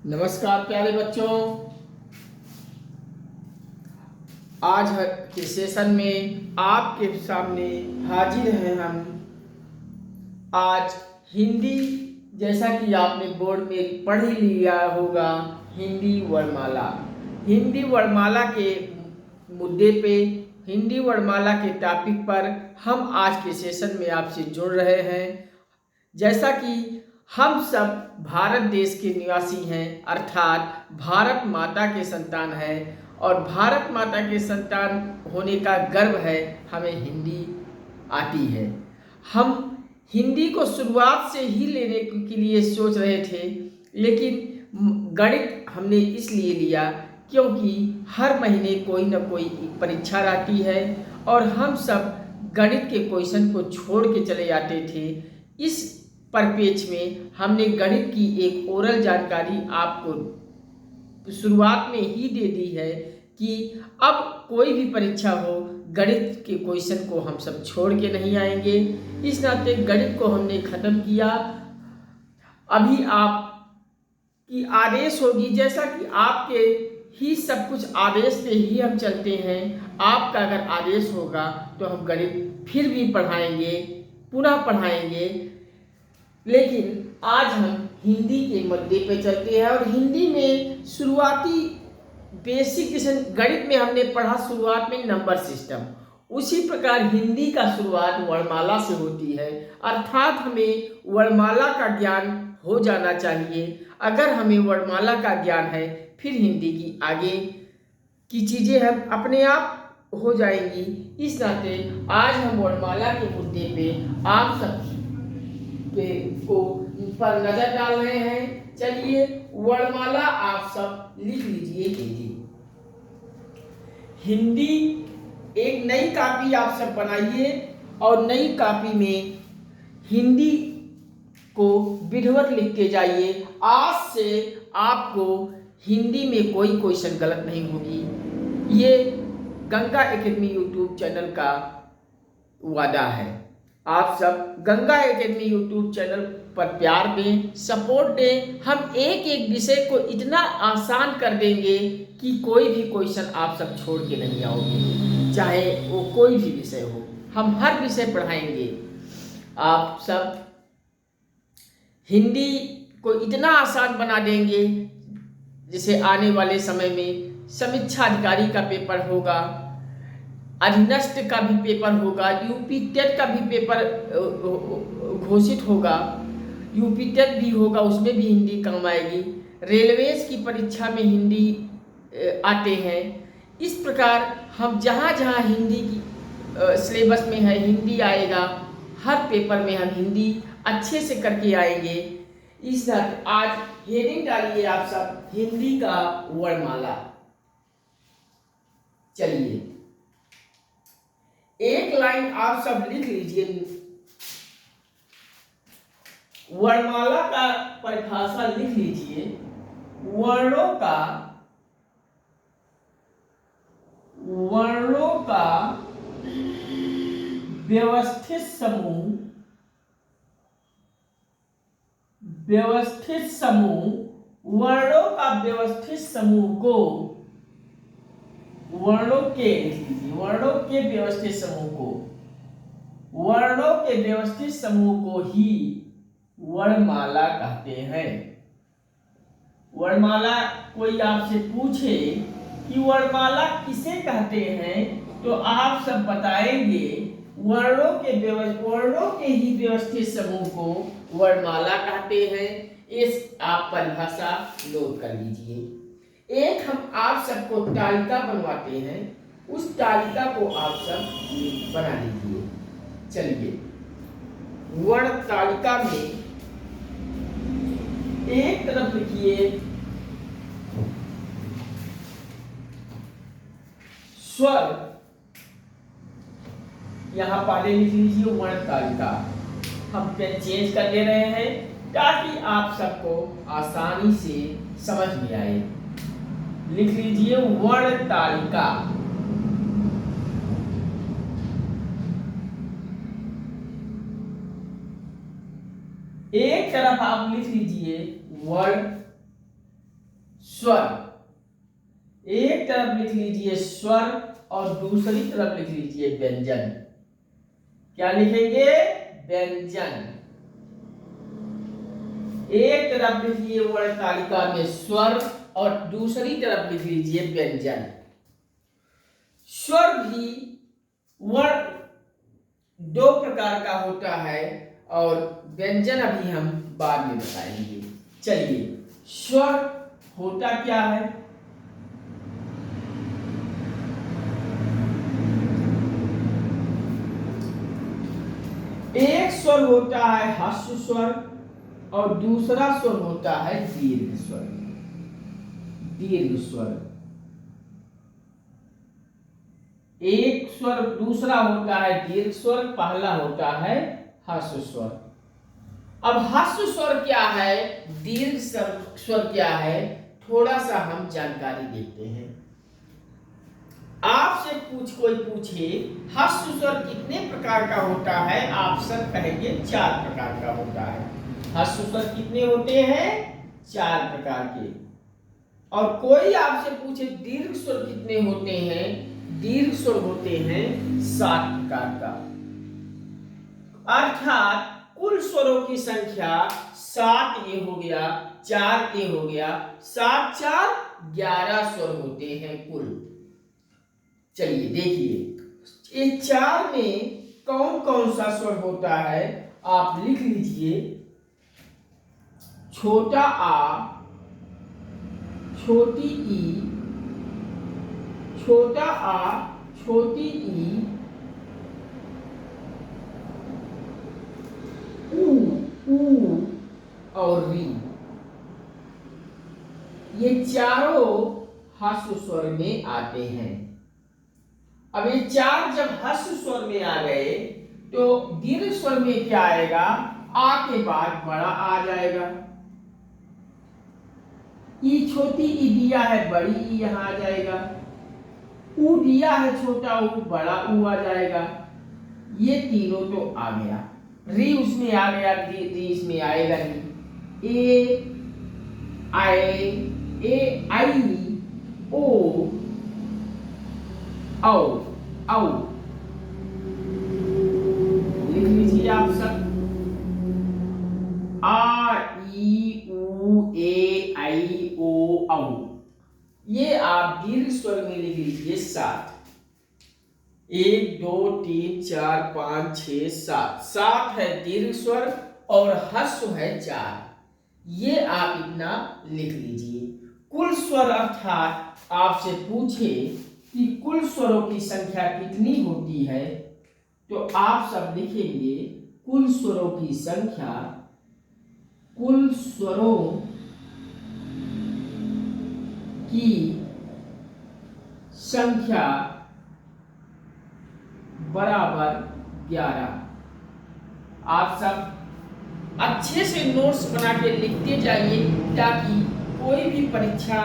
नमस्कार प्यारे बच्चों। आज के सेशन में आपके सामने हाजिर हैं हम। आज हिंदी, जैसा कि आपने बोर्ड में पढ़ ही लिया होगा, हिंदी वर्णमाला। हिंदी वर्णमाला के मुद्दे पे, हिंदी वर्णमाला के टॉपिक पर हम आज के सेशन में आपसे जुड़ रहे हैं। जैसा कि हम सब भारत देश के निवासी हैं, अर्थात भारत माता के संतान हैं, और भारत माता के संतान होने का गर्व है, हमें हिंदी आती है। हम हिंदी को शुरुआत से ही लेने के लिए सोच रहे थे, लेकिन गणित हमने इसलिए लिया क्योंकि हर महीने कोई ना कोई परीक्षा रहती है और हम सब गणित के क्वेश्चन को छोड़ के चले जाते थे। इस परिपेक्ष में हमने गणित की एक ओरल जानकारी आपको शुरुआत में ही दे दी है कि अब कोई भी परीक्षा हो, गणित के क्वेश्चन को हम सब छोड़ के नहीं आएंगे। इस नाते गणित को हमने ख़त्म किया। अभी आप की आदेश होगी, जैसा कि आपके ही सब कुछ आदेश पे ही हम चलते हैं। आपका अगर आदेश होगा तो हम गणित फिर भी पढ़ाएंगे, पुनः पढ़ाएंगे। लेकिन आज हम हिंदी के मुद्दे पे चलते हैं और हिंदी में शुरुआती बेसिक गणित में हमने पढ़ा शुरुआत में नंबर सिस्टम, उसी प्रकार हिंदी का शुरुआत वर्णमाला से होती है। अर्थात हमें वर्णमाला का ज्ञान हो जाना चाहिए। अगर हमें वर्णमाला का ज्ञान है, फिर हिंदी की आगे की चीज़ें हम अपने आप हो जाएंगी। इस नाते आज हम वर्णमाला के मुद्दे पे आप सब को पर नजर डाल रहे हैं। चलिए, वर्णमाला आप सब लिख लीजिए। हिंदी एक नई कॉपी आप सब बनाइए और नई कॉपी में हिंदी को विधिवत लिखते जाइए। आज से आपको हिंदी में कोई क्वेश्चन गलत नहीं होगी। ये गंगा एकेडमी यूट्यूब चैनल का वादा है। आप सब गंगा एकेडमी यूट्यूब चैनल पर प्यार दें, सपोर्ट दें। हम एक एक विषय को इतना आसान कर देंगे कि कोई भी क्वेश्चन आप सब छोड़ के नहीं आओगे, चाहे वो कोई भी विषय हो। हम हर विषय पढ़ाएंगे। आप सब हिंदी को इतना आसान बना देंगे, जैसे आने वाले समय में समीक्षा अधिकारी का पेपर होगा, अधीनस्थ का भी पेपर होगा, यूपी टेट का भी पेपर घोषित होगा, यूपी टेट भी होगा, उसमें भी हिंदी काम आएगी। रेलवेज की परीक्षा में हिंदी आते हैं। इस प्रकार हम जहाँ जहाँ हिंदी की सिलेबस में है, हिंदी आएगा। हर पेपर में हम हिंदी अच्छे से करके आएंगे। इस तरह आज हेडिंग डालिए आप सब, हिंदी का वर्णमाला। चलिए, एक लाइन आप सब लिख लीजिए। वर्णमाला का परिभाषा लिख लीजिए। वर्णों का व्यवस्थित समूह वर्णों का व्यवस्थित समूह को वर्णों के व्यवस्थित समूह को ही वर्णमाला कहते हैं। वर्णमाला, कोई आपसे पूछे कि वर्णमाला किसे कहते हैं, तो आप सब बताएंगे वर्णों के ही व्यवस्थित समूह को वर्णमाला कहते हैं। इस आप परिभाषा नोट कर लीजिए। एक हम आप सबको तालिका बनवाते हैं, उस तालिका को आप सब बना लीजिए। चलिए, वर्ण तालिका में एक तरफ लिखिए स्वर, यहां पहले लिख लीजिए वर्ण तालिका। हम पेन चेंज कर दे रहे हैं ताकि आप सबको आसानी से समझ में आए। लिख लीजिए वर्ण तालिका। एक तरफ आप लिख लीजिए वर्ण स्वर। एक तरफ लिख लीजिए स्वर और दूसरी तरफ लिख लीजिए व्यंजन। क्या लिखेंगे? व्यंजन। एक तरफ लिखिए वर्ण तालिका में स्वर और दूसरी तरफ लिख लीजिए व्यंजन। स्वर भी वर्ण दो प्रकार का होता है और व्यंजन अभी हम बाद में बताएंगे। चलिए, स्वर होता क्या है? एक स्वर होता है ह्रस्व स्वर और दूसरा स्वर होता है दीर्घ स्वर। दीर्घ स्वर एक स्वर, दूसरा होता है दीर्घ स्वर, पहला होता है ह्रस्व स्वर। अब ह्रस्व स्वर क्या है, दीर्घ स्वर क्या है, थोड़ा सा हम जानकारी देते हैं। आपसे कोई पूछे ह्रस्व स्वर कितने प्रकार का होता है, आप सब कहेंगे 4 प्रकार का होता है। ह्रस्व स्वर कितने होते हैं? 4 प्रकार के। और कोई आपसे पूछे दीर्घ स्वर कितने होते हैं, दीर्घ स्वर होते हैं 7 प्रकार का। अर्थात कुल स्वरों की संख्या 7 ये हो गया, 4 ये हो गया, 7 4 11 स्वर होते हैं कुल। चलिए देखिए, ये 4 में कौन कौन सा स्वर होता है, आप लिख लीजिए। छोटा आ, छोटी ई, छोटा आ, छोटी ई, ऊ और री। ये चारों ह्रस्व स्वर में आते हैं। अब ये 4 जब ह्रस्व स्वर में आ गए तो दीर्घ स्वर में क्या आएगा, आ के बाद बड़ा आ जाएगा। ई छोटी ई दिया है, बड़ी ई यहां आ जाएगा। ऊ दिया है, छोटा ऊ, बड़ा ऊ आ जाएगा। ये तीनों तो आ गया। री उसमें आ गया, री इसमें आएगा नहीं। ए आई, ए आई, ओ औ, औ लिख लीजिए आप सब। आ ई उ ए आई ओ औ, ये आप दीर्घ स्वर में लिख लीजिए 7। 1 2 3 4 5 6 7, 7 है दीर्घ स्वर और ह्रस्व है 4। ये आप इतना लिख लीजिए। कुल स्वर अर्थात आपसे पूछे कि कुल स्वरों की संख्या कितनी होती है, तो आप सब लिखेंगे कुल स्वरों की संख्या, कुल स्वरों की संख्या बराबर 11। आप सब अच्छे से नोट्स बना के लिखते जाइए ताकि कोई भी परीक्षा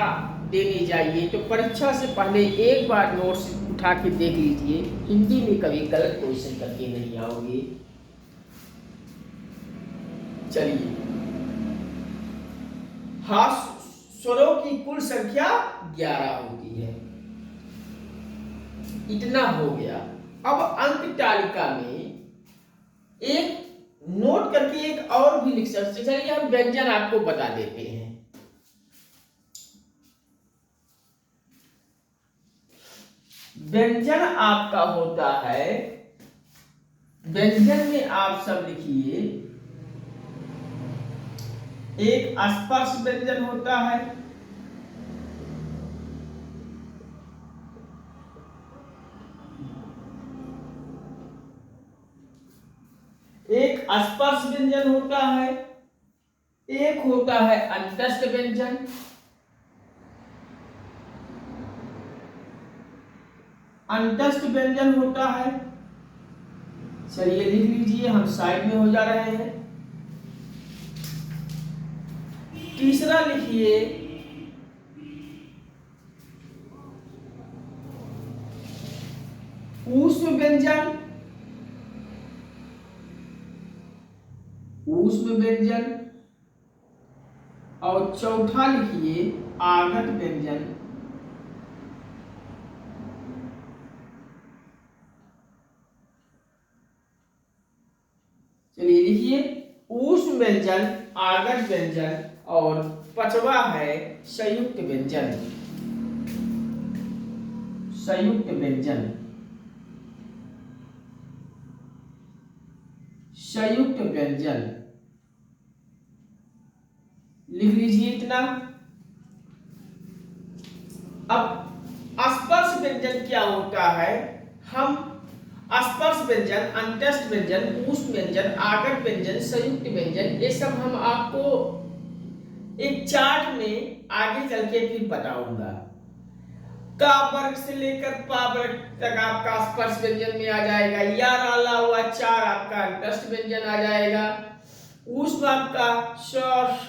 देने जाइए तो परीक्षा से पहले एक बार नोट्स उठा के देख लीजिए। हिंदी में कभी गलत क्वेश्चन करके नहीं आओगे। चलिए, ह्रस्व स्वरों की कुल संख्या 11 होती है। इतना हो गया। अब अंक तालिका में एक नोट करके एक और भी लिख सकते। चलिए हम व्यंजन आपको बता देते हैं। व्यंजन आपका होता है, व्यंजन में आप सब लिखिए, एक स्पर्श व्यंजन होता है, एक स्पर्श व्यंजन होता है, एक होता है अंतस्थ व्यंजन, अंतस्थ व्यंजन होता है। चलिए लिख लीजिए, हम साइड में हो जा रहे हैं। तीसरा लिखिए ऊष्म व्यंजन, ऊष्म व्यंजन और चौथा लिखिए आगत व्यंजन। चलिए लिखिए ऊष्म व्यंजन, आगत व्यंजन और पांचवा है संयुक्त व्यंजन। संयुक्त व्यंजन, संयुक्त व्यंजन लिख लीजिए इतना। अब स्पर्श व्यंजन क्या होता है? हम स्पर्श व्यंजन, अंतस्थ व्यंजन, ऊष्म व्यंजन, आगत व्यंजन, संयुक्त व्यंजन, ये सब हम आपको एक चार्ट में आगे चल के फिर बताऊंगा। का वर्ग से लेकर पा वर्ग तक आपका स्पर्श व्यंजन में आ जाएगा। या डाला हुआ 4 आपका अंतस्थ व्यंजन आ जाएगा। ऊष्म आपका श श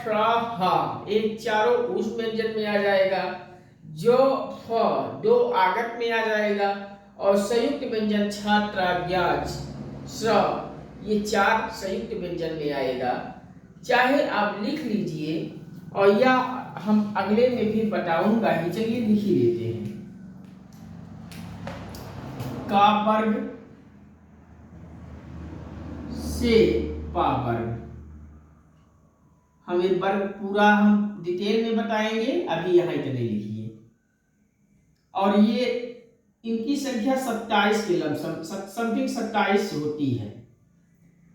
श ह, एक चारों ऊष्म व्यंजन में आ जाएगा। जो फ 2 आगत में आ जाएगा और संयुक्त व्यंजन छात्रा ब्याज श्र, ये 4 संयुक्त व्यंजन में आएगा। चाहे आप लिख लीजिए और या हम अगले में भी बताऊंगा ही। चलिए लिख ही लेते हैं। का वर्ग से पा वर्ग, हम एक वर्ग पूरा हम डिटेल में बताएंगे, अभी यहां इतने लिखिए। और ये इनकी संख्या 27 के लमसम समथिंग 27 होती है।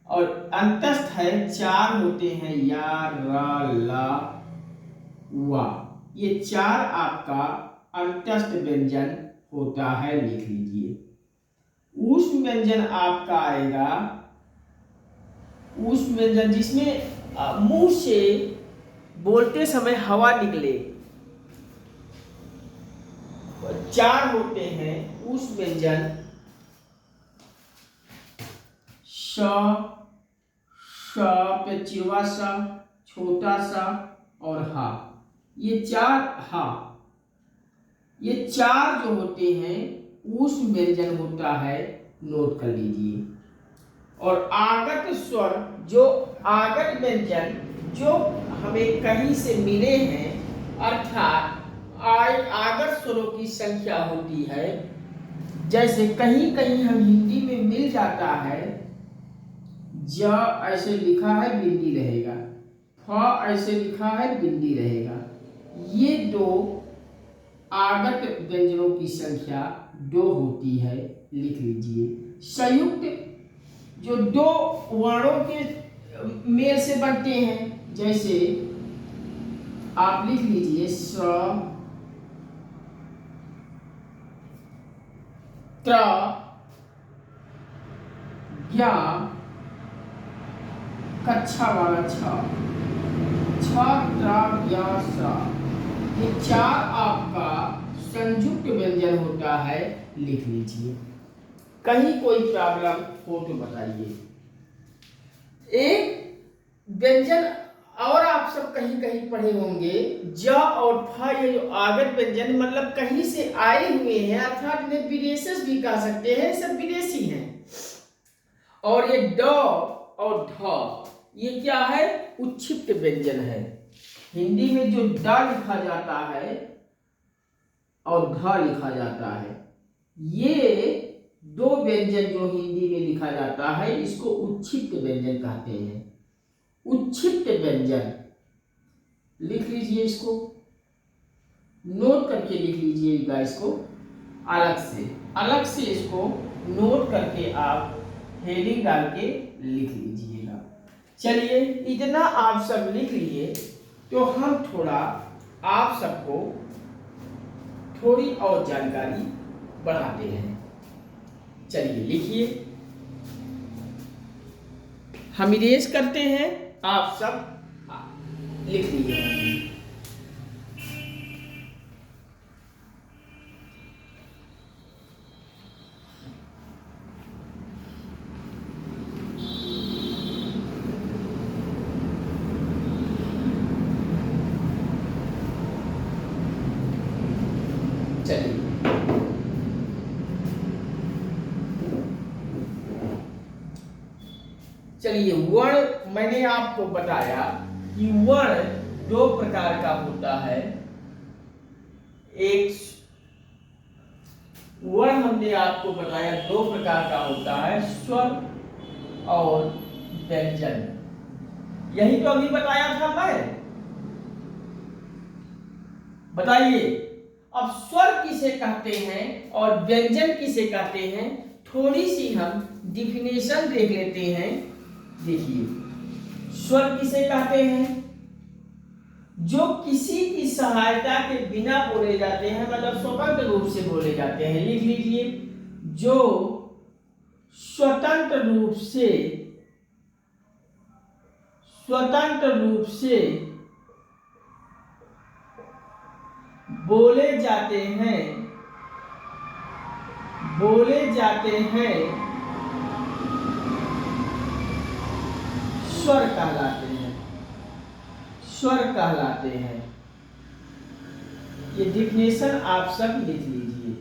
और अंतस्थ है 4 होते हैं, या र ला वा, ये 4 आपका अंतस्थ व्यंजन होता है, लिख लीजिए। ऊष्म व्यंजन आपका आएगा, ऊष्म व्यंजन जिसमें मुंह से बोलते समय हवा निकले, 4 होते हैं ऊष्म व्यंजन। श, श पे चिरवा सा, छोटा सा और हा, ये 4 हा, ये 4 जो होते हैं ऊष्म व्यंजन होता है, नोट कर लीजिए। और आगत स्वर, जो आगत व्यंजन जो हमें कहीं से मिले हैं, अर्थात आगत स्वरों की संख्या होती है। जैसे कहीं कहीं हम हिंदी में मिल जाता है, ज ऐसे लिखा है बिंदी रहेगा, फ ऐसे लिखा है बिंदी रहेगा। ये 2 आगत व्यंजनों की संख्या 2 होती है, लिख लीजिए। संयुक्त जो 2 वर्णों के मेल से बनते हैं, जैसे आप लिख लीजिए स, त्र, ज्ञा, कच्छा वाला छ, त्र ज्ञा स, ये 4 आपका संयुक्त व्यंजन होता है, लिख लीजिए। कहीं कोई प्रॉब्लम हो तो बताइए। एक व्यंजन और आप सब कहीं कहीं पढ़े होंगे, ज और फ, ये जो आगत व्यंजन मतलब कहीं से आए हुए हैं, अर्थात इन्हें विदेशज भी कह सकते हैं, सब विदेशी हैं। और ये ड और ध, ये क्या है? उच्छिष्ट व्यंजन है। हिंदी में जो ड लिखा जाता है और ध लिखा जाता है, ये 2 व्यंजन जो हिंदी में लिखा जाता है, इसको उच्छिष्ट व्यंजन कहते हैं। उच्छिष्ट व्यंजन लिख लीजिए, इसको नोट करके लिख लीजिएगा, इसको अलग से इसको नोट करके आप हेडिंग डाल के लिख लीजिएगा। चलिए इतना आप सब लिख लिए तो हम थोड़ा आप सबको थोड़ी और जानकारी बढ़ाते हैं। चलिए लिखिए, हम इरेज करते हैं, आप सब लिख लीजिए। चलिए वर्ण, मैंने आपको बताया कि वर्ण दो प्रकार का होता है। एक वर्ण हमने आपको बताया दो प्रकार का होता है, स्वर और व्यंजन। यही तो अभी बताया था मैं। बताइए अब स्वर किसे कहते हैं और व्यंजन किसे कहते हैं, थोड़ी सी हम डिफिनेशन देख लेते हैं। देखिए, स्वर किसे कहते हैं, जो किसी की सहायता के बिना बोले जाते हैं, मतलब स्वतंत्र रूप से बोले जाते हैं। लिख लीजिए, जो स्वतंत्र रूप से बोले जाते हैं स्वर कहलाते हैं। ये डिफिनेशन आप सब लिख लीजिए।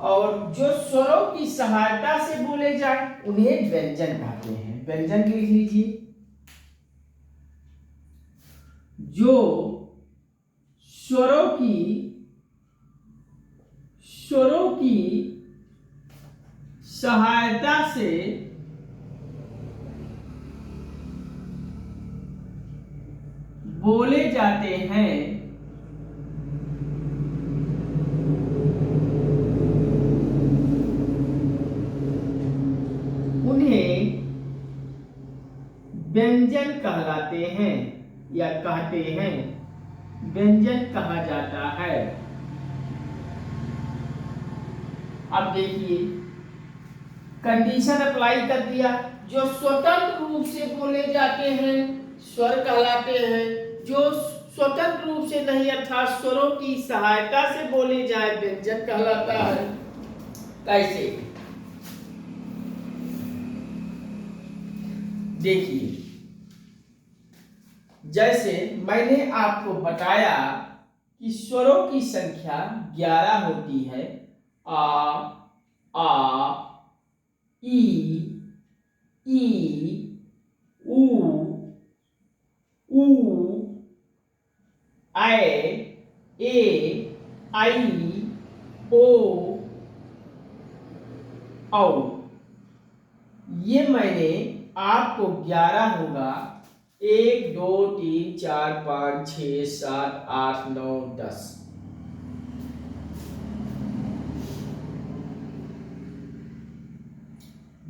और जो स्वरों की सहायता से बोले जाए उन्हें व्यंजन कहते हैं। व्यंजन लिख लीजिए, जो स्वरों की सहायता से बोले जाते हैं उन्हें व्यंजन कहलाते हैं या कहते हैं, व्यंजन कहा जाता है। अब देखिए, कंडीशन अप्लाई कर दिया। जो स्वतंत्र रूप से बोले जाते हैं स्वर कहलाते हैं, जो स्वतंत्र रूप से नहीं अर्थात स्वरों की सहायता से बोले जाए व्यंजन कहलाता है। कैसे, देखिए, जैसे मैंने आपको बताया कि स्वरों की संख्या 11 होती है। आ ई उ ए आई ओ औ। ये मैंने आपको 11 होगा 1 2 3 4 5 6 7 8 9 10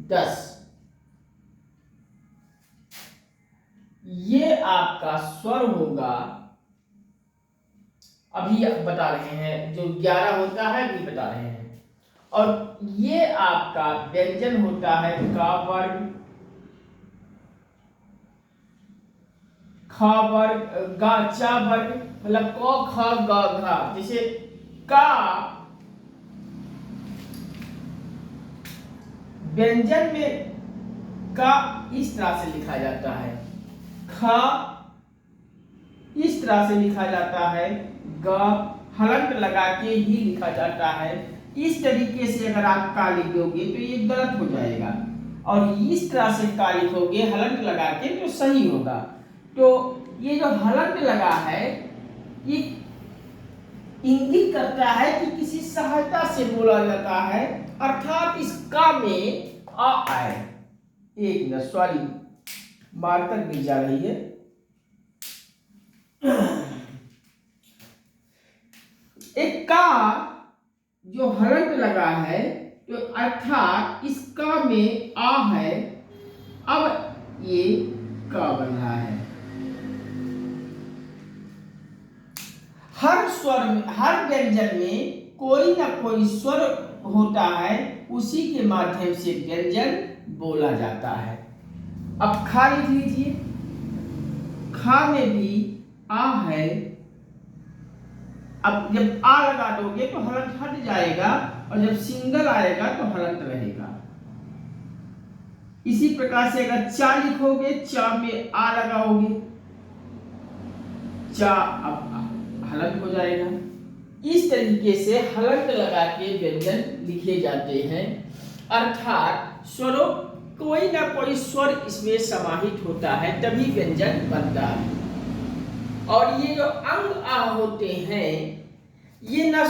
10 ये आपका स्वर होगा। अभी बता रहे हैं, जो 11 होता है अभी बता रहे हैं। और ये आपका व्यंजन होता है का वर्ग, ख वर्ग, गा चा वर्ग, मतलब क ख ग घ। जैसे का व्यंजन में का इस तरह से लिखा जाता है, ख इस तरह से लिखा जाता है, ग हलंत लगा के ही लिखा जाता है। इस तरीके से अगर आप का लिखोगे तो ये गलत हो जाएगा, और इस तरह से का लिखोगे हलंत लगा के तो सही होगा। तो ये जो हलंत लगा है ये इंगित करता है कि किसी सहायता से बोला जाता है, अर्थात इस का में आ आए। एक मिनट, सॉरी, मार्कर गिर जा रही है। एक का जो हलंत लगा है तो अर्थात इस का में आ है, अब ये का बन रहा है। हर स्वर में, हर व्यंजन में कोई ना कोई स्वर होता है, उसी के माध्यम से व्यंजन बोला जाता है। अब खा लिख लीजिए, खा में भी आ है। अब जब आ लगा दोगे तो हलंत हट जाएगा, और जब सिंगल आएगा तो हलंत रहेगा। इसी प्रकार से अगर चा लिखोगे, चा में आ लगाओगे, चा अब हलंत हो जाएगा। इस तरीके से हलंत लगा के व्यंजन लिखे जाते हैं, अर्थात स्वरों कोई ना कोई स्वर इसमें समाहित होता है, तभी व्यंजन बनता है। और ये जो अंग आ होते हैं, ये न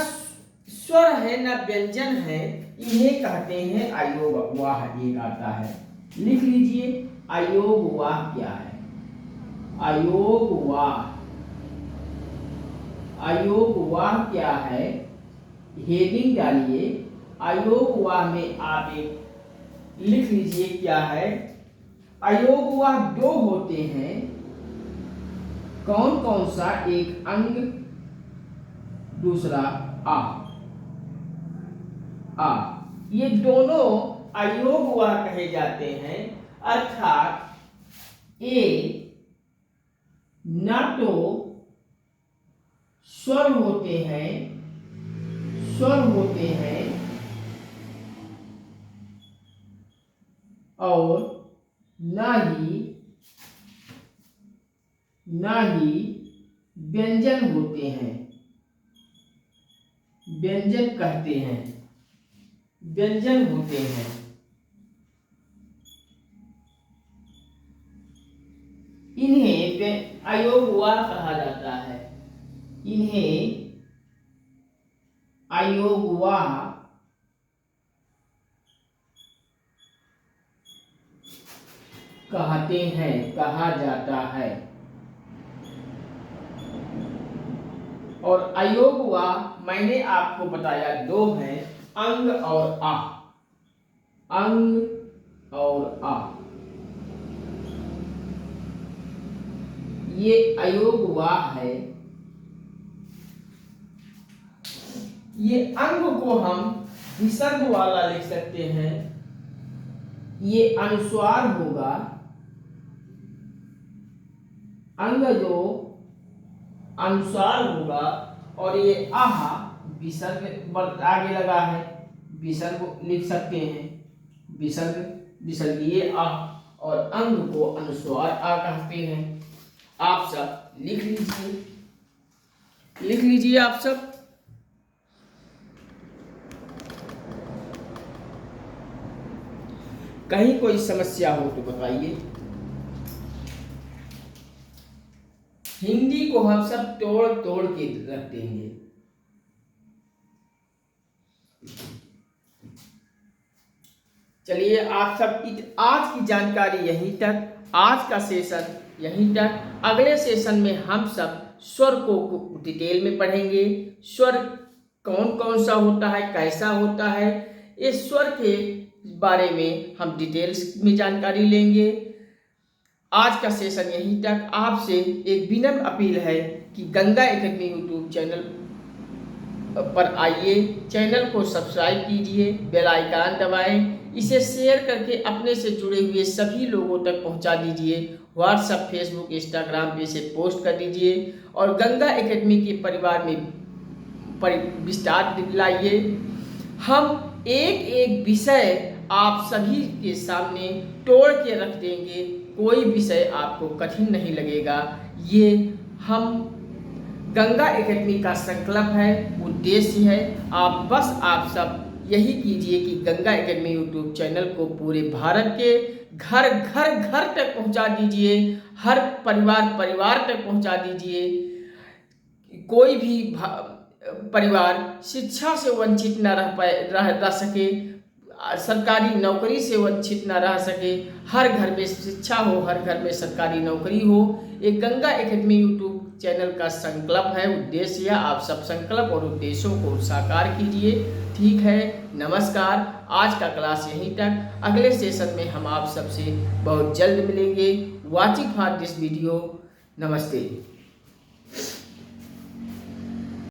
स्वर है न व्यंजन है, इन्हें कहते हैं अयोग वाह। एक आता है, लिख लीजिए, अयोग वाह क्या है? अयोग वाह, अयोग वाह क्या है? हेडिंग डालिए, अयोग वाह में आप एक लिख लीजिए क्या है? अयोग वाह दो होते हैं, कौन कौन सा? एक अंग, दूसरा आ। ये दोनों अयोग वाह कहे जाते हैं, अर्थात ये न तो स्वर होते हैं, और न ही व्यंजन होते हैं। व्यंजन कहते हैं, व्यंजन होते हैं। इन्हें अयोग वाह कहा जाता है। इन्हें अयोग वाह कहते हैं, कहा जाता है। और अयोग वाह मैंने आपको बताया दो हैं, अंग और आ। अंग और आ, ये अयोग वाह है। ये अंग को हम विसर्ग वाला लिख सकते हैं, ये अनुस्वार होगा। अंग जो अनुस्वार होगा, और ये आह विसर्ग आगे लगा है, विसर्ग लिख सकते हैं। विसर्गीय आ, और अंग को अनुस्वार आ कहते हैं। आप सब लिख लीजिए आप सब। कहीं कोई समस्या हो तो बताइए। हिंदी को हम सब तोड़ तोड़ के रख देंगे। चलिए, आप सब की आज की जानकारी यहीं तक, आज का सेशन यहीं तक। अगले सेशन में हम सब स्वर को डिटेल में पढ़ेंगे। स्वर कौन कौन सा होता है, कैसा होता है, इस स्वर के बारे में हम डिटेल्स में जानकारी लेंगे। आज का सेशन यहीं तक। आपसे एक विनम्र अपील है कि गंगा एकेडमी यूट्यूब चैनल पर आइए, चैनल को सब्सक्राइब कीजिए, बेल आइकन दबाएं, इसे शेयर करके अपने से जुड़े हुए सभी लोगों तक पहुंचा दीजिए। व्हाट्सएप, फेसबुक, इंस्टाग्राम पे इसे पोस्ट कर दीजिए, और गंगा एकेडमी के परिवार में विस्तार दिलाइए। हम एक एक विषय आप सभी के सामने तोड़ के रख देंगे, कोई विषय आपको कठिन नहीं लगेगा। ये हम गंगा एकेडमी का संकल्प है, उद्देश्य है। आप सब यही कीजिए कि गंगा एकेडमी यूट्यूब चैनल को पूरे भारत के घर तक पहुंचा दीजिए, हर परिवार तक पहुंचा दीजिए। कोई भी परिवार शिक्षा से वंचित न रह सके, सरकारी नौकरी से वंचित न रह सके। हर घर में शिक्षा हो, हर घर में सरकारी नौकरी हो। एक गंगा एकेडमी यूट्यूब चैनल का संकल्प है, उद्देश्य है। आप सब संकल्प और उद्देश्यों को साकार कीजिए। ठीक है, नमस्कार। आज का क्लास यहीं तक। अगले सेशन में हम आप सबसे बहुत जल्द मिलेंगे। Watching for this video. नमस्ते।